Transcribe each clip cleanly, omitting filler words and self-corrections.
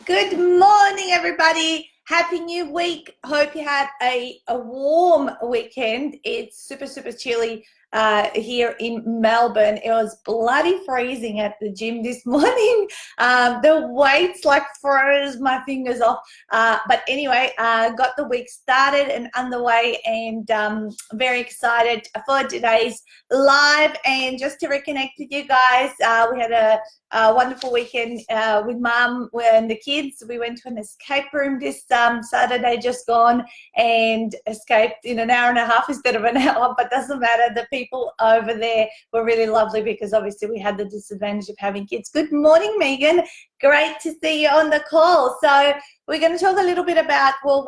Good morning, everybody. Happy new week. Hope you had a warm weekend. It's super chilly here in Melbourne. It was bloody freezing at the gym this morning. The weights like froze my fingers off. But anyway, got the week started and underway, and very excited for today's live. And just to reconnect with you guys, we had a wonderful weekend with mum and the kids. We went to an escape room this Saturday just gone and escaped in an hour and a half instead of an hour, but doesn't matter. The people over there were really lovely because obviously we had the disadvantage of having kids. Good morning, Megan. Great to see you on the call. So we're going to talk a little bit about, well,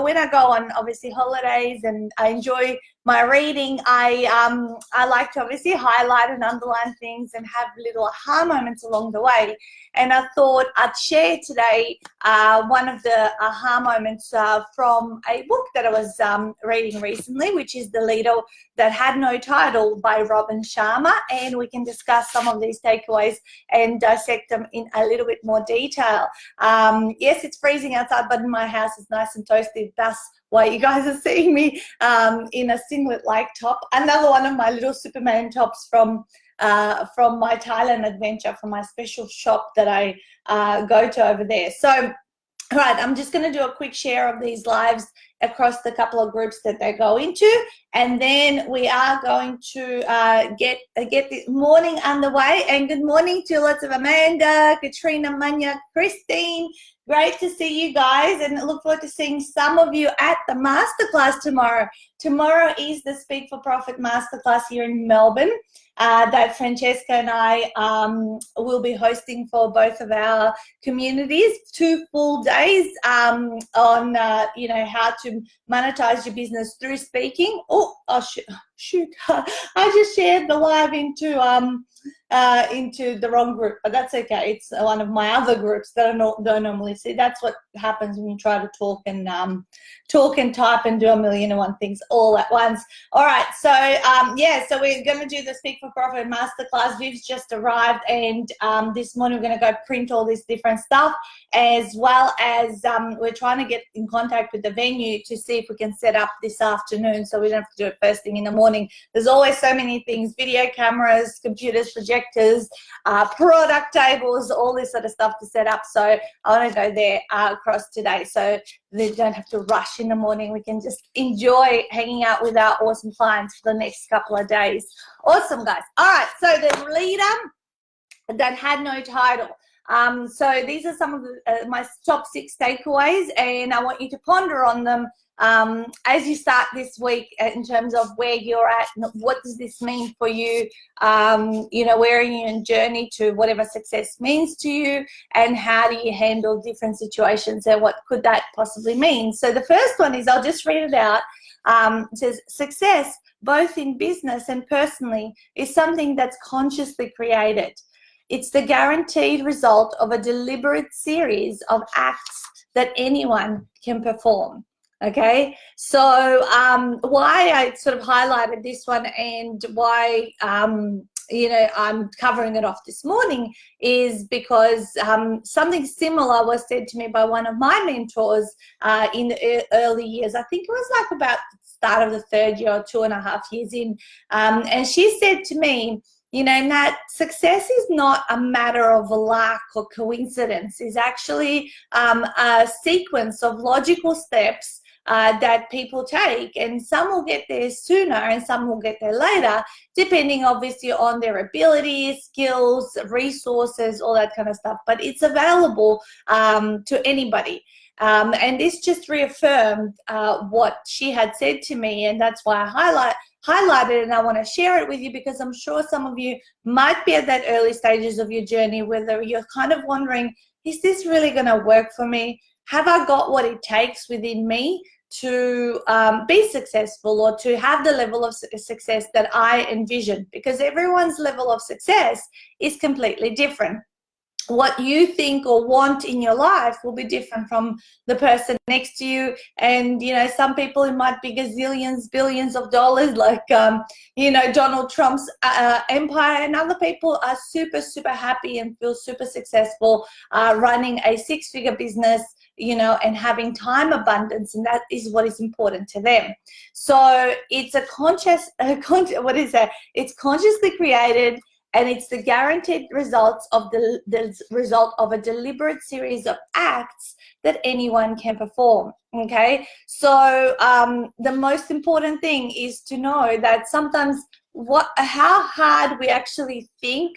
when I go on obviously holidays and I enjoy my reading, I like to obviously highlight and underline things and have little aha moments along the way. And I thought I'd share today one of the aha moments from a book that I was reading recently, which is The Leader That Had No Title by Robin Sharma. And we can discuss some of these takeaways and dissect them in a little bit more detail. Yes, it's freezing outside, but in my house it's nice and toasty. Thus why you guys are seeing me in a singlet-like top. Another one of my little Superman tops from my Thailand adventure, from my special shop that I go to over there. So, all right, I'm just going to do a quick share of these lives across the couple of groups that they go into, and then we are going to get the morning underway. And good morning to lots of Amanda, Katrina, Manya, Christine. Great to see you guys, and I look forward to seeing some of you at the masterclass tomorrow. Tomorrow is the Speak for Profit masterclass here in Melbourne that Francesca and I will be hosting for both of our communities. 2 full days on how to monetize your business through speaking. Oh shoot. I just shared the live into the wrong group, but that's okay. It's one of my other groups that I don't normally see. That's what happens when you try to talk and type and do a million and one things all at once. All right, so so we're going to do the Speak for Profit masterclass. Viv's just arrived, and this morning we're going to go print all this different stuff, as well as we're trying to get in contact with the venue to see if we can set up this afternoon so we don't have to do it first thing in the morning. There's always so many things: video cameras, computers, projectors, product tables, all this sort of stuff to set up. So I want to go there across today so they don't have to rush in the morning. We can just enjoy hanging out with our awesome clients for the next couple of days. Awesome, guys. All right, so the Leader That Had No Title. So these are some of my top 6 takeaways, and I want you to ponder on them as you start this week in terms of where you're at. What does this mean for you? Where are you in journey to whatever success means to you, and how do you handle different situations, and what could that possibly mean? So the first one is, I'll just read it out. It says, success, both in business and personally, is something that's consciously created. It's the guaranteed result of a deliberate series of acts that anyone can perform. Okay, so why I sort of highlighted this one and why I'm covering it off this morning is because something similar was said to me by one of my mentors in the early years. I think it was like about the start of the 3rd year or 2.5 years in, and she said to me, Nat, success is not a matter of luck or coincidence. It's actually a sequence of logical steps that people take, and some will get there sooner and some will get there later, depending obviously on their abilities, skills, resources, all that kind of stuff. But it's available to anybody. And this just reaffirmed what she had said to me, and that's why I highlighted, and I want to share it with you, because I'm sure some of you might be at that early stages of your journey, whether you're kind of wondering, is this really going to work for me? Have I got what it takes within me to be successful, or to have the level of success that I envision? Because everyone's level of success is completely different. what you think or want in your life will be different from the person next to you. And you know, some people, it might be gazillions, billions of dollars, like you know, Donald Trump's empire, and other people are super happy and feel super successful running a six-figure business, you know, and having time abundance, and that is what is important to them. So it's a what is that? It's consciously created, and it's the guaranteed results of the result of a deliberate series of acts that anyone can perform. Okay, so the most important thing is to know that sometimes how hard we actually think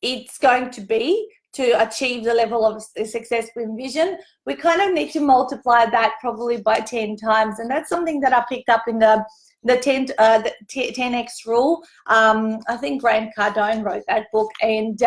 it's going to be to achieve the level of success we envision, we kind of need to multiply that probably by 10 times. And that's something that I picked up in the 10x rule. I think Grant Cardone wrote that book, and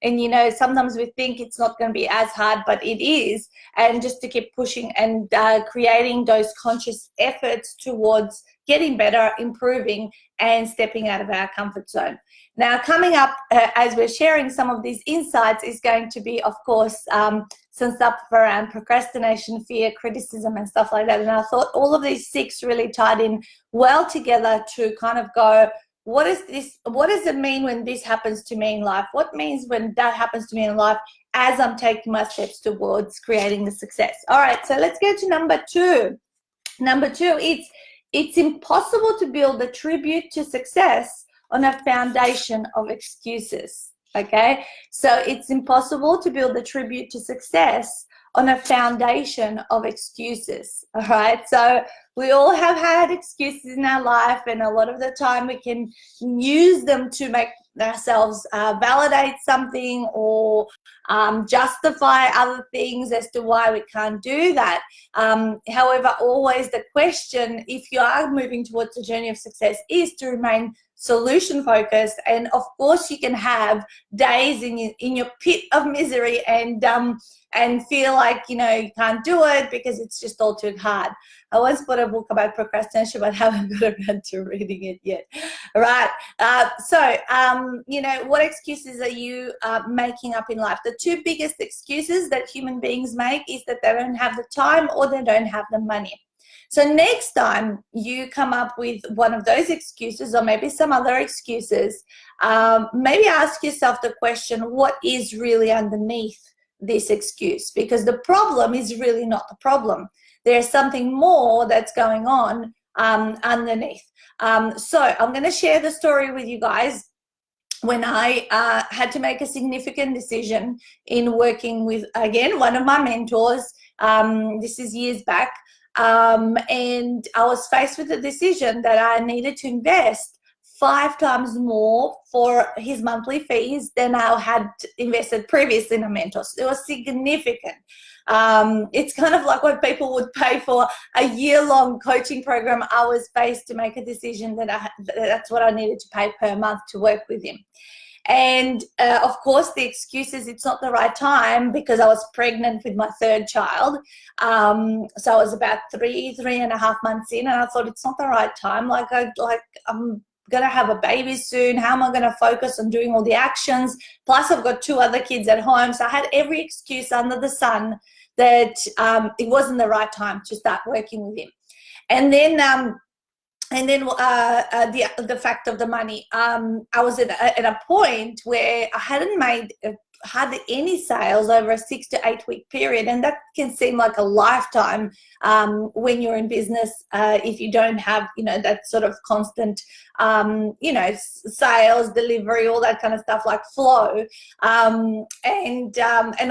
you know, sometimes we think it's not going to be as hard, but it is. And just to keep pushing and creating those conscious efforts towards getting better, improving, and stepping out of our comfort zone. Now, coming up as we're sharing some of these insights is going to be, of course, some stuff around procrastination, fear, criticism, and stuff like that. And I thought all of these 6 really tied in well together to kind of go, what is this? What does it mean when this happens to me in life? What means when that happens to me in life as I'm taking my steps towards creating the success? All right, so let's go to number 2. Number 2, it's impossible to build a tribute to success on a foundation of excuses. Okay, so it's impossible to build a tribute to success on a foundation of excuses. All right, so we all have had excuses in our life, and a lot of the time we can use them to make ourselves validate something or justify other things as to why we can't do that. However, always the question, if you are moving towards the journey of success, is to remain solution focused. And of course you can have days in your pit of misery and feel like, you know, you can't do it because it's just all too hard. I once bought a book about procrastination, but haven't got around to reading it yet. Right. You know, what excuses are you making up in life? The 2 biggest excuses that human beings make is that they don't have the time or they don't have the money. So next time you come up with one of those excuses, or maybe some other excuses, maybe ask yourself the question, what is really underneath this excuse? Because the problem is really not the problem. There's something more that's going on underneath. So I'm going to share the story with you guys when I had to make a significant decision in working with, again, one of my mentors. This is years back. And I was faced with a decision that I needed to invest 5 times more for his monthly fees than I had invested previously in a mentor. So it was significant. It's kind of like what people would pay for a year-long coaching program. I was faced to make a decision that that's what I needed to pay per month to work with him. And of course, the excuse is it's not the right time because I was pregnant with my 3rd child. So I was about 3.5 months in, and I thought it's not the right time. I'm gonna have a baby soon. How am I gonna focus on doing all the actions? Plus, I've got 2 other kids at home, so I had every excuse under the sun that it wasn't the right time to start working with him. And then the fact of the money. I was at a point where I hadn't made hardly any sales over a 6 to 8 week period, and that can seem like a lifetime when you're in business if you don't have, you know, that sort of constant you know, sales, delivery, all that kind of stuff, like flow, and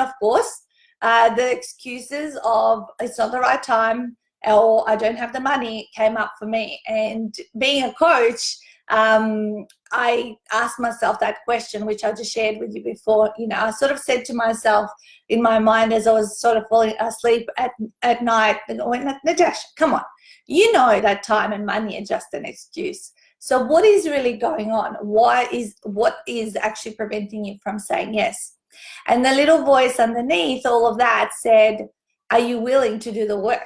of course the excuses of it's not the right time or I don't have the money came up for me. And being a coach, I asked myself that question, which I just shared with you before. You know, I sort of said to myself in my mind as I was sort of falling asleep at night, and I went, Natasha, come on, you know that time and money are just an excuse. So what is really going on? What is actually preventing you from saying yes? And the little voice underneath all of that said, are you willing to do the work?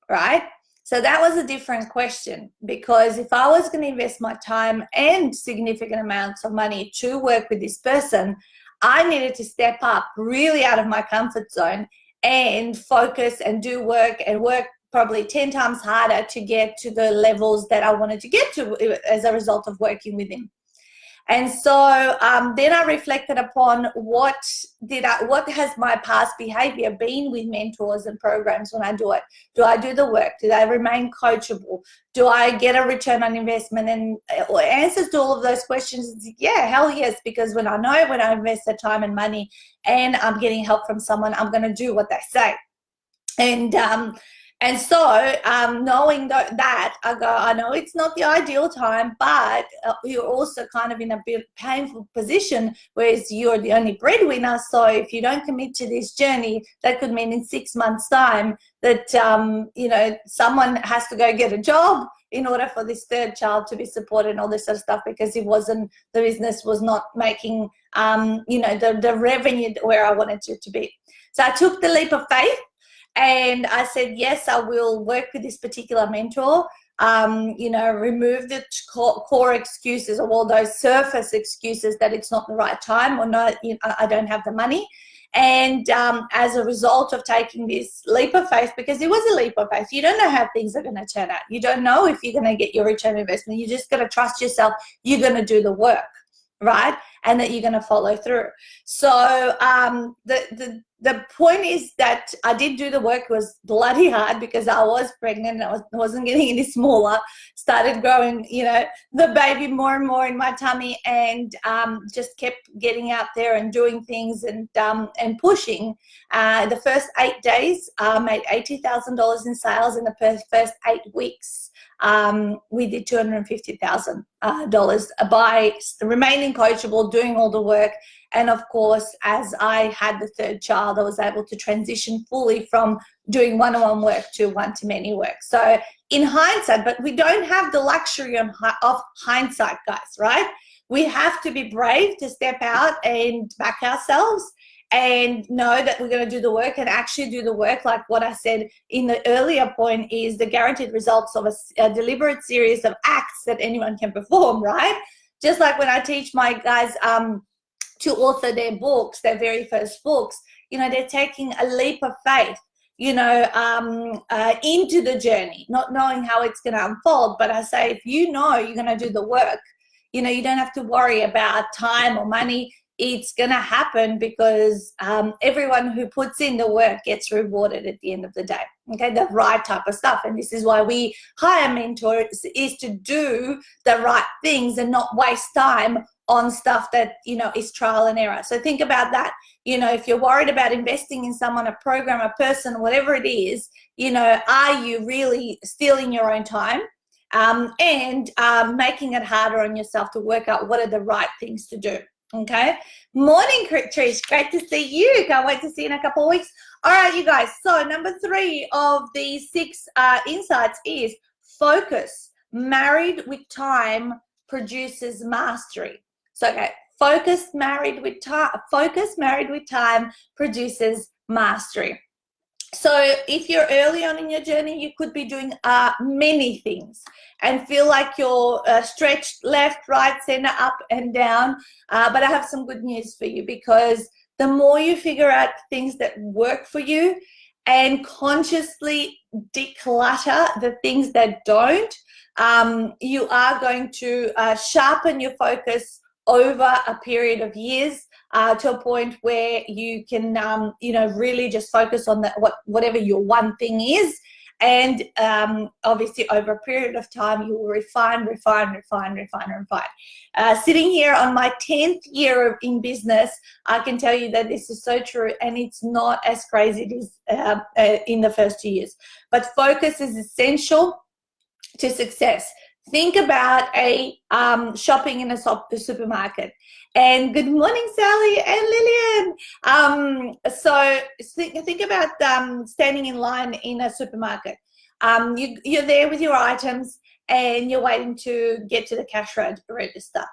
Right? So that was a different question, because if I was going to invest my time and significant amounts of money to work with this person, I needed to step up really out of my comfort zone and focus and do work and work probably 10 times harder to get to the levels that I wanted to get to as a result of working with him. And so then I reflected upon what has my past behavior been with mentors and programs when I do it. Do I do the work? Do I remain coachable? Do I get a return on investment? And answers to all of those questions is yeah, hell yes, because when I invest the time and money and I'm getting help from someone, I'm going to do what they say. And so knowing that, I know it's not the ideal time, but you're also kind of in a bit painful position, whereas you're the only breadwinner. So if you don't commit to this journey, that could mean in 6 months' time that, someone has to go get a job in order for this third child to be supported and all this sort of stuff, because the business was not making, the revenue where I wanted it to be. So I took the leap of faith. And I said, yes, I will work with this particular mentor, remove the core excuses or all those surface excuses that it's not the right time or not, I don't have the money. And as a result of taking this leap of faith, because it was a leap of faith, you don't know how things are going to turn out. You don't know if you're going to get your return on investment. You just got to trust yourself. You're going to do the work, right? And that you're going to follow through. So the point is that I did do the work. It was bloody hard because I was pregnant and I wasn't getting any smaller. Started growing, the baby more and more in my tummy, and just kept getting out there and doing things and pushing. The first 8 days, I made $80,000 in sales. In the first 8 weeks, we did $250,000 by remaining coachable, doing all the work. And of course, as I had the third child, I was able to transition fully from doing one-on-one work to one-to-many work. So in hindsight, but we don't have the luxury of hindsight, guys, right? We have to be brave to step out and back ourselves and know that we're going to do the work and actually do the work. Like what I said in the earlier point is the guaranteed results of a deliberate series of acts that anyone can perform, right? Just like when I teach my guys to author their books, their very first books, they're taking a leap of faith, into the journey, not knowing how it's going to unfold. But I say, if you're going to do the work, you don't have to worry about time or money. It's going to happen because everyone who puts in the work gets rewarded at the end of the day. Okay, the right type of stuff. And this is why we hire mentors, is to do the right things and not waste time on stuff that, is trial and error. So think about that. If you're worried about investing in someone, a program, a person, whatever it is, are you really stealing your own time and making it harder on yourself to work out what are the right things to do? Okay. Morning, Trish. Great to see you. Can't wait to see you in a couple of weeks. All right, you guys. So number 3 of the 6 insights is focus. Married with time produces mastery. So, okay, focus married with time produces mastery. So if you're early on in your journey, you could be doing many things and feel like you're stretched left, right, center, up and down. But I have some good news for you, because the more you figure out things that work for you and consciously declutter the things that don't, you are going to sharpen your focus over a period of years to a point where you can, really just focus on whatever your one thing is. And obviously over a period of time, you will refine. Sitting here on my 10th year in business, I can tell you that this is so true, and it's not as crazy as in the first 2 years. But focus is essential to success. Think about shopping in a supermarket. And good morning, Sally and Lillian. So think about standing in line in a supermarket. You're there with your items and you're waiting to get to the cash register.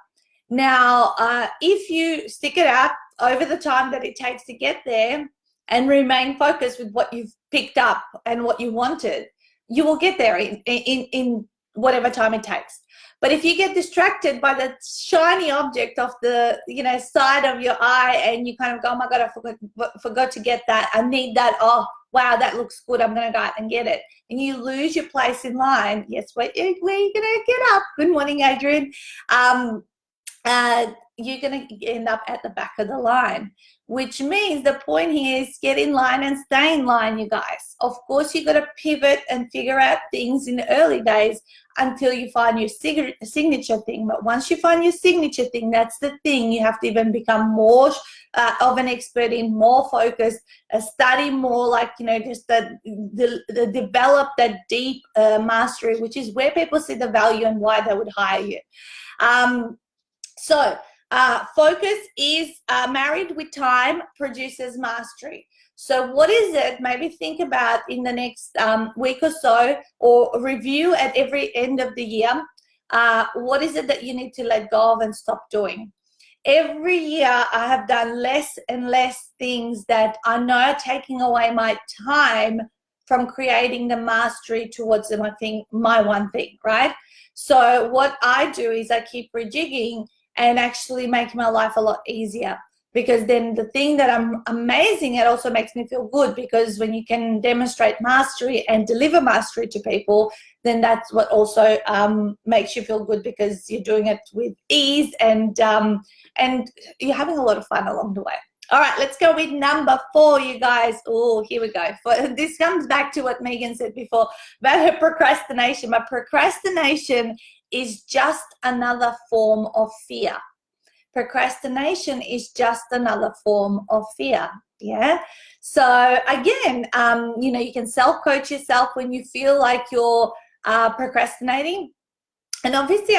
Now, if you stick it out over the time that it takes to get there and remain focused with what you've picked up and what you wanted, you will get there in whatever time it takes. But if you get distracted by the shiny object of the, side of your eye, and you kind of go, oh my God, I forgot to get that. I need that. Oh, wow, that looks good. I'm going to go out and get it. And you lose your place in line. Yes, where are you going to get up? Good morning, Adrian. You're going to end up at the back of the line, which means the point here is get in line and stay in line, you guys. Of course, you got to pivot and figure out things in the early days until you find your signature thing. But once you find your signature thing, that's the thing. You have to even become more of an expert in, more focused, study more, like, just the develop that deep mastery, which is where people see the value and why they would hire you. Focus is married with time, produces mastery. So what is it? Maybe think about in the next week or so, or review at every end of the year. What is it that you need to let go of and stop doing? Every year I have done less and less things that I know are taking away my time from creating the mastery towards my one thing, right? So what I do is I keep rejigging and actually making my life a lot easier, because then the thing that I'm amazing at also makes me feel good, because when you can demonstrate mastery and deliver mastery to people, then that's what also makes you feel good, because you're doing it with ease and you're having a lot of fun along the way. All right, let's go with number 4, you guys. Oh, here we go. This comes back to what Megan said before about her procrastination. My procrastination is just another form of fear. Procrastination is just another form of fear. Yeah. So again, you can self-coach yourself when you feel like you're procrastinating. And obviously,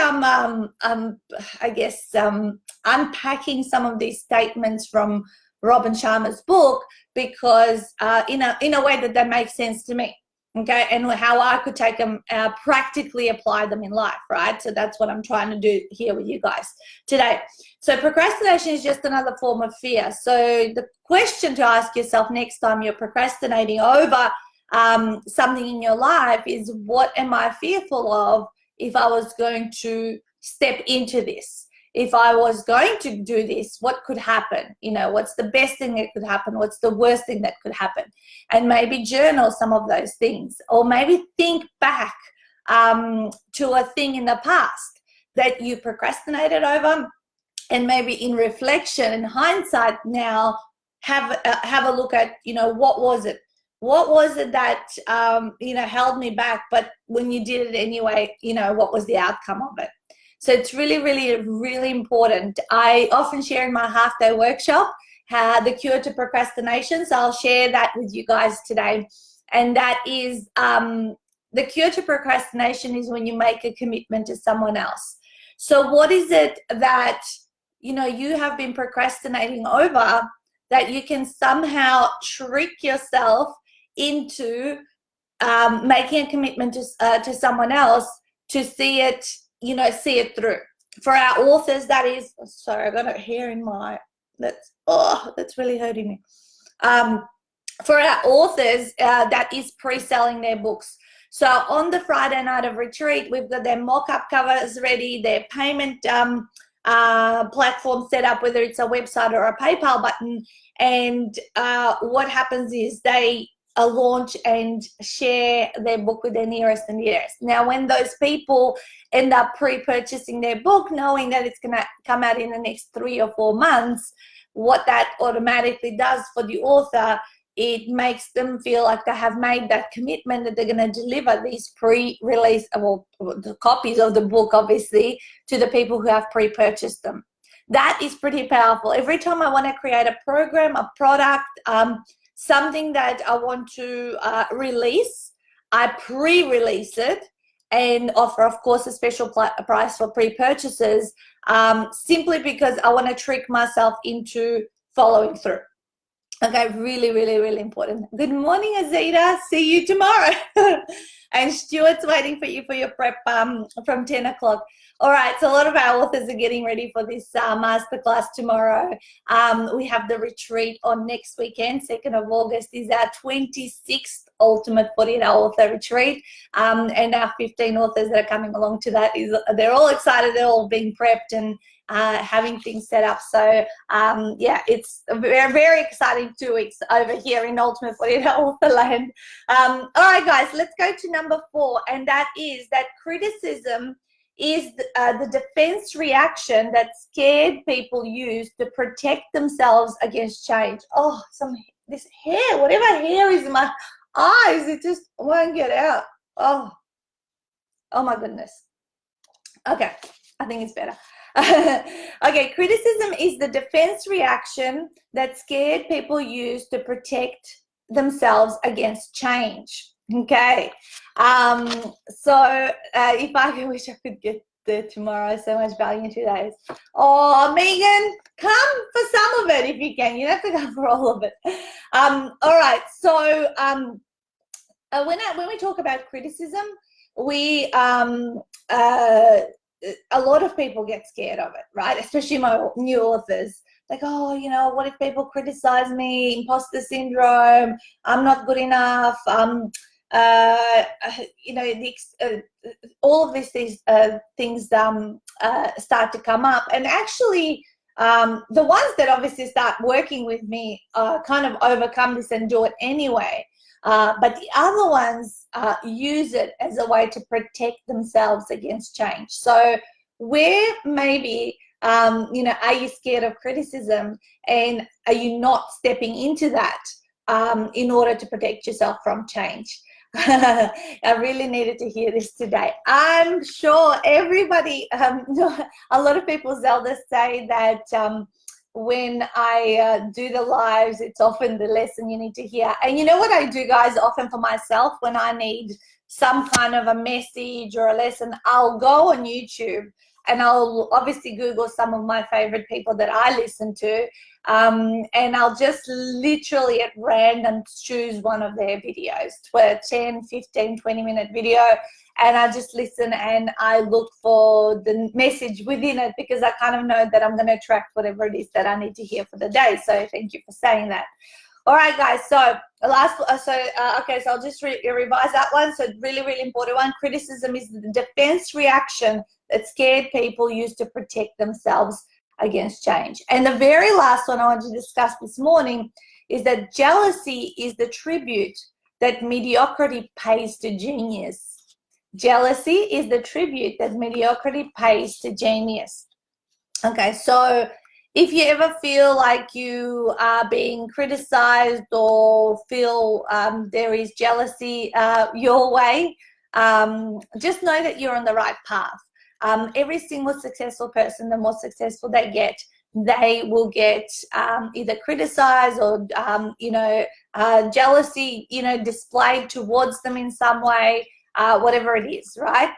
unpacking some of these statements from Robin Sharma's book, because in a way that makes sense to me. Okay, and how I could take them, practically apply them in life, right? So that's what I'm trying to do here with you guys today. So procrastination is just another form of fear. So the question to ask yourself next time you're procrastinating over something in your life is, what am I fearful of if I was going to step into this? If I was going to do this, what could happen? What's the best thing that could happen? What's the worst thing that could happen? And maybe journal some of those things, or maybe think back to a thing in the past that you procrastinated over, and maybe in reflection and hindsight now have a look at, what was it? What was it that, held me back? But when you did it anyway, what was the outcome of it? So it's really, really, really important. I often share in my half-day workshop the cure to procrastination. So I'll share that with you guys today. And that is, the cure to procrastination is when you make a commitment to someone else. So what is it that, you have been procrastinating over that you can somehow trick yourself into making a commitment to someone else to see it, see it through? For our authors, that is, sorry, I got a hair in my, that's really hurting me. For our authors, that is pre-selling their books. So on the Friday night of retreat, we've got their mock-up covers ready, their payment platform set up, whether it's a website or a PayPal button. And what happens is they launch and share their book with their nearest and dearest. Now, when those people end up pre-purchasing their book, knowing that it's going to come out in the next 3 or 4 months, what that automatically does for the author, it makes them feel like they have made that commitment that they're going to deliver these pre-release, the copies of the book, obviously, to the people who have pre-purchased them. That is pretty powerful. Every time I want to create a program, a product, something that I want to release, I pre-release it and offer, of course, a special price for pre-purchases, simply because I want to trick myself into following through. Okay, really, really, really important. Good morning, Azita. See you tomorrow. And Stuart's waiting for you for your prep from 10 o'clock. All right, so a lot of our authors are getting ready for this masterclass tomorrow. We have the retreat on next weekend, 2nd of August is our 26th Ultimate 48-Hour Author Retreat. And our 15 authors that are coming along to that, they're all excited, they're all being prepped and having things set up. So yeah, it's a very, very exciting 2 weeks over here in Ultimate 48-Hour Author Land. All right, guys, let's go to number 4, and that is that criticism is the defense reaction that scared people use to protect themselves against change. Oh, this hair, whatever hair is in my eyes, it just won't get out. Oh my goodness. Okay, I think it's better. Okay, criticism is the defense reaction that scared people use to protect themselves against change. Okay, so if I wish I could get there tomorrow, so much value in 2 days. Oh, Megan, come for some of it if you can. You don't have to come for all of it. All right, so when we talk about criticism, we a lot of people get scared of it, right? Especially my new authors. Like, oh, you know, what if people criticize me? Imposter syndrome. I'm not good enough. You know, all of these things start to come up. And actually, the ones that obviously start working with me kind of overcome this and do it anyway. But the other ones use it as a way to protect themselves against change. So where maybe, you know, are you scared of criticism, and are you not stepping into that in order to protect yourself from change? I really needed to hear this today. I'm sure everybody, a lot of people, Zelda, say that when I do the lives, it's often the lesson you need to hear. And you know what I do, guys, often for myself, when I need some kind of a message or a lesson, I'll go on YouTube and I'll obviously Google some of my favorite people that I listen to, and I'll just literally at random choose one of their videos, 10, 15, 20-minute video, and I just listen and I look for the message within it, because I kind of know that I'm going to attract whatever it is that I need to hear for the day. So thank you for saying that. All right, guys, so okay, so I'll just revise that one. So really, really important one. Criticism is the defense reaction that scared people use to protect themselves against change. And the very last one I want to discuss this morning is that jealousy is the tribute that mediocrity pays to genius. Jealousy is the tribute that mediocrity pays to genius. Okay, so if you ever feel like you are being criticized or feel there is jealousy your way, just know that you're on the right path. Every single successful person, the more successful they get, they will get either criticized or, you know, jealousy, you know, displayed towards them in some way, whatever it is, right?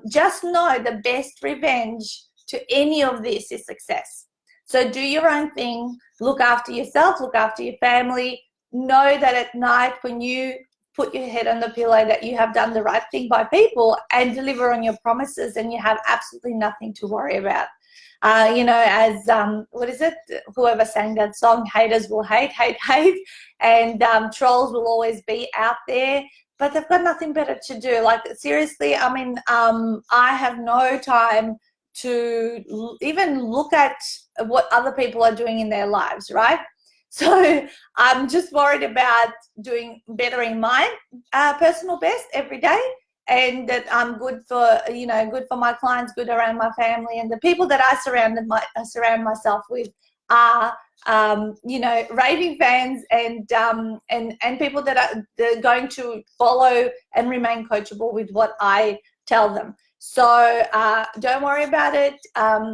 Just know the best revenge to any of this is success. So do your own thing, look after yourself, look after your family. Know that at night when you put your head on the pillow that you have done the right thing by people and deliver on your promises, and you have absolutely nothing to worry about. You know, as, what is it? Whoever sang that song, haters will hate, hate, hate, and trolls will always be out there, but they've got nothing better to do. Like, seriously, I mean, I have no time to even look at what other people are doing in their lives, right? So I'm just worried about bettering my personal best every day, and that I'm good for, you know, good for my clients, good around my family, and the people that I surround myself with are, you know, raving fans and people that are going to follow and remain coachable with what I tell them. So don't worry about it.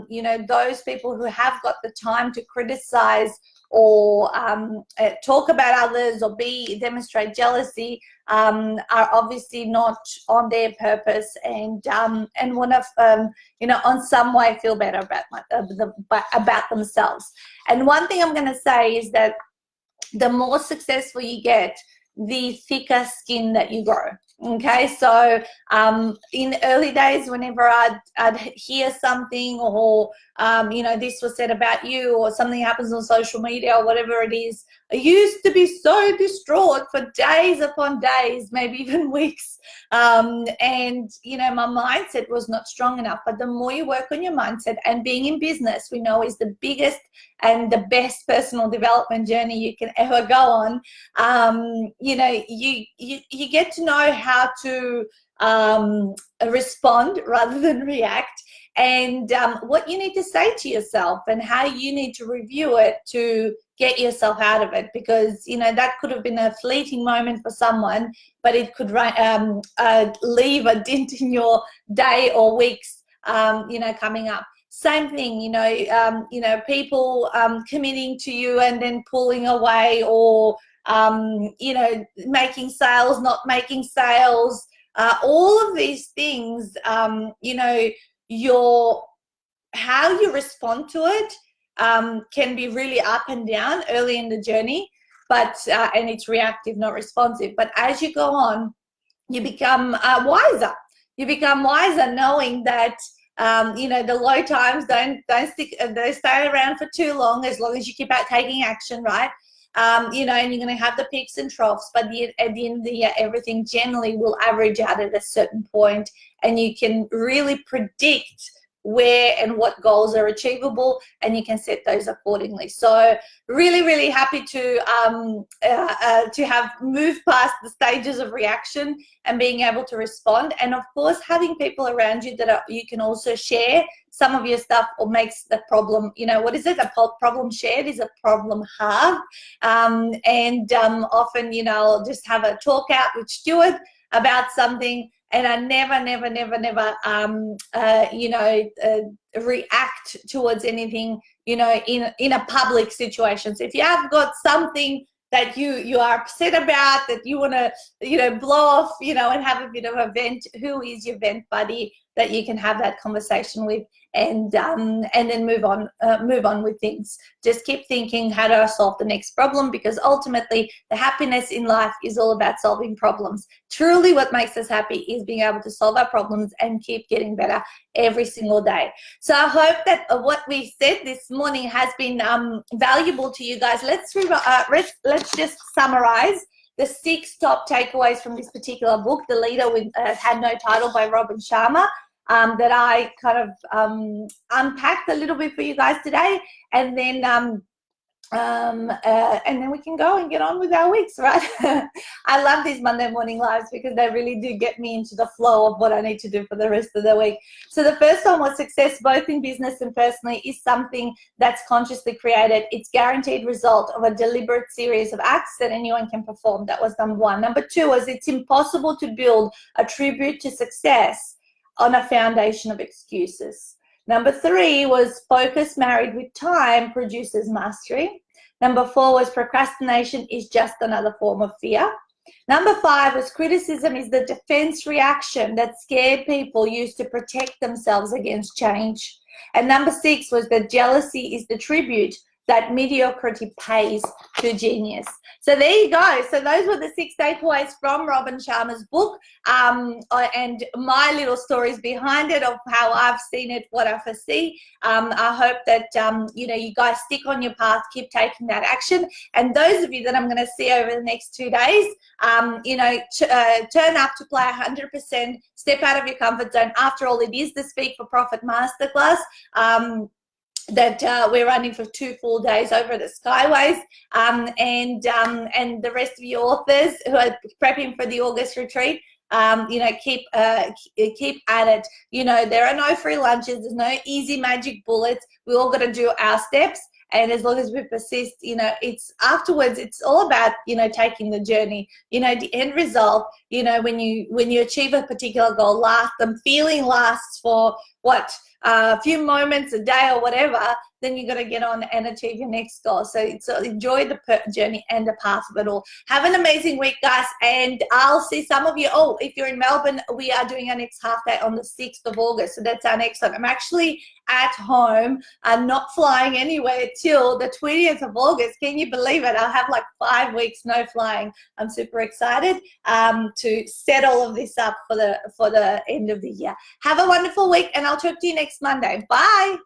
You know, those people who have got the time to criticize or talk about others or demonstrate jealousy are obviously not on their purpose, and want to you know, on some way feel better about themselves. And one thing I'm going to say is that the more successful you get, the thicker skin that you grow. Okay, so in early days, whenever I'd hear something, or you know, this was said about you, or something happens on social media or whatever it is, I used to be so distraught for days upon days, maybe even weeks, and you know, my mindset was not strong enough. But the more you work on your mindset, and being in business, we know, is the biggest and the best personal development journey you can ever go on. You know, you get to know how to respond rather than react, and what you need to say to yourself, and how you need to review it to get yourself out of it. Because you know, that could have been a fleeting moment for someone, but it could leave a dent in your day or weeks, you know, coming up. Same thing, you know, people committing to you and then pulling away, or you know, making sales, not making sales, all of these things, you know, how you respond to it can be really up and down early in the journey, but and it's reactive, not responsive. But as you go on, you become wiser. You become wiser, knowing that you know, the low times don't stay around for too long, as long as you keep out taking action, right? You know, and you're going to have the peaks and troughs, but at the end of the year, everything generally will average out at a certain point, and you can really predict where and what goals are achievable, and you can set those accordingly. So really, really happy to have moved past the stages of reaction and being able to respond. And of course, having people around you that you can also share some of your stuff, or makes the problem, you know, what is it? A problem shared is a problem halved. Often, you know, I'll just have a talk out with Stuart about something, and I never, you know, react towards anything, you know, in a public situation. So if you have got something that you are upset about, that you want to, you know, blow off, you know, and have a bit of a vent, who is your vent buddy that you can have that conversation with, and then move on with things. Just keep thinking, how do I solve the next problem? Because ultimately, the happiness in life is all about solving problems. Truly, what makes us happy is being able to solve our problems and keep getting better every single day. So I hope that what we said this morning has been valuable to you guys. Let's just summarize the 6 top takeaways from this particular book, The Leader with Had No Title by Robin Sharma, that I kind of unpacked a little bit for you guys today, and then we can go and get on with our weeks, right? I love these Monday morning lives because they really do get me into the flow of what I need to do for the rest of the week. So the first one was, success both in business and personally is something that's consciously created. It's guaranteed result of a deliberate series of acts that anyone can perform. That was number 1. Number 2 was, it's impossible to build a tribute to success on a foundation of excuses. Number 3 was, focus married with time produces mastery. Number 4 was, procrastination is just another form of fear. Number 5 was, criticism is the defense reaction that scared people use to protect themselves against change. And number 6 was that jealousy is the tribute that mediocrity pays to genius. So there you go. So those were the 6 takeaways from Robin Sharma's book, and my little stories behind it of how I've seen it, what I foresee. I hope that you know, you guys stick on your path, keep taking that action. And those of you that I'm going to see over the next 2 days, you know, turn up to play 100%, step out of your comfort zone. After all, it is the Speak for Profit Masterclass that we're running for 2 full days over the Skyways, and the rest of you authors who are prepping for the August retreat, you know, keep at it. You know, there are no free lunches, there's no easy magic bullets. We all got to do our steps, and as long as we persist, you know, it's afterwards, it's all about, you know, taking the journey. You know, the end result, you know, when you achieve a particular goal, the feeling lasts for a few moments a day or whatever, then you got to get on and achieve your next goal. So enjoy the journey and the path of it all. Have an amazing week, guys, and I'll see some of you. Oh, if you're in Melbourne, we are doing our next half day on the 6th of August. So that's our next one. I'm actually at home. I'm not flying anywhere till the 20th of August. Can you believe it? I'll have like 5 weeks no flying. I'm super excited to set all of this up for the end of the year. Have a wonderful week, and I'll talk to you next Monday. Bye.